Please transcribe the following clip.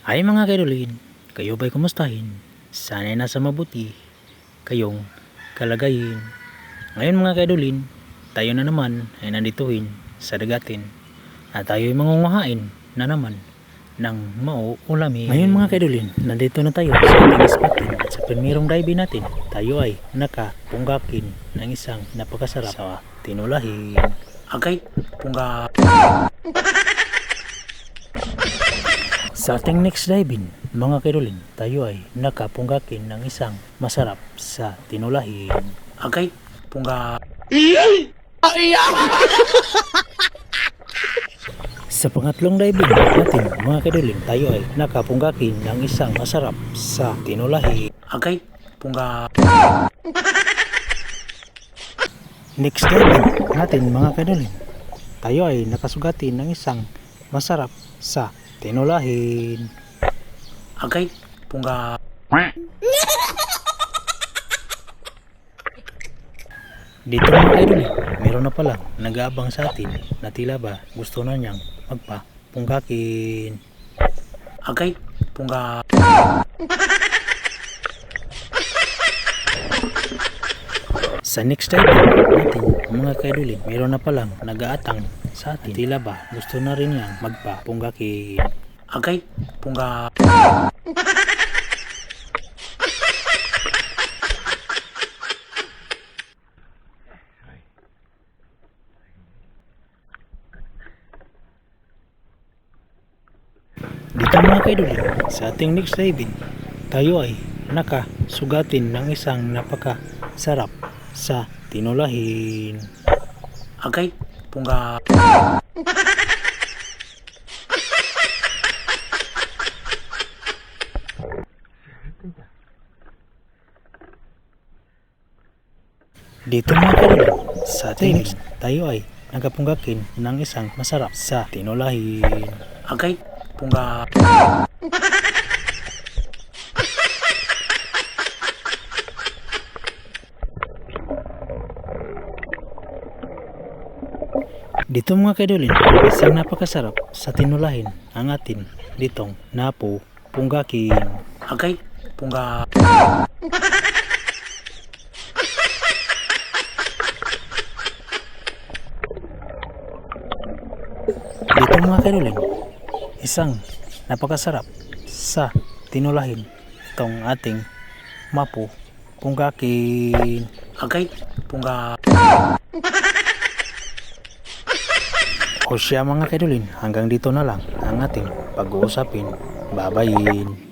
Ay mga kaidolin, kayo ba'y kumustahin? Sana'y nasa mabuti kayong kalagayin. Ngayon mga kaidolin, tayo na naman ay nandituhin sa dagatin at tayo'y mangunguhain na naman ng mauulamin. Ngayon mga kaidolin, nandito na tayo sa ating spotin at sa primerong dive natin, tayo ay nakapunggakin ng isang napakasarap sa tinulahin. Agay, pungga. Sa ating next diving, mga kaidolin, tayo ay nakapunggakin ng isang masarap sa tinulahin. Agay, pungga. Sa pangatlong diving natin, mga kaidolin, tayo ay nakapunggakin ng isang masarap sa tinulahin. Agay, pungga. Next diving natin, mga kaidolin, tayo ay nakasugatin ng isang masarap sa tinulahin. Agay, pungga. Dito mga kaidolin, meron na palang nag-aabang sa atin na tila ba gusto na niyang magpapunggakin. Agay, pungga. Sa next diving natin, mga kaidolin, meron na palang nag-aatang sa atin. Tila ba gusto na rin niyang magpapunggakin. Agay, pungga. Dito mga kaidolin, sa ating next diving, tayo ay nakasugatin ng isang napakasarap sa tinulahin. Agay, pungga. Dito mga kaidolin, sa ating next, tayo ay nakapunggakin ng isang masarap sa tinulahin. Agay, pungga. Dito mga kaidolin, isang napakasarap sa tinulahin ang atin ditong napupunggakin. Agay, pungga. Dito mga kaidolin, isang napakasarap sa tinulahin itong ating mapupunggakin. Agay, pungga. O siya mga kaidolin, hanggang dito na lang ang ating pag-uusapin. Babayin.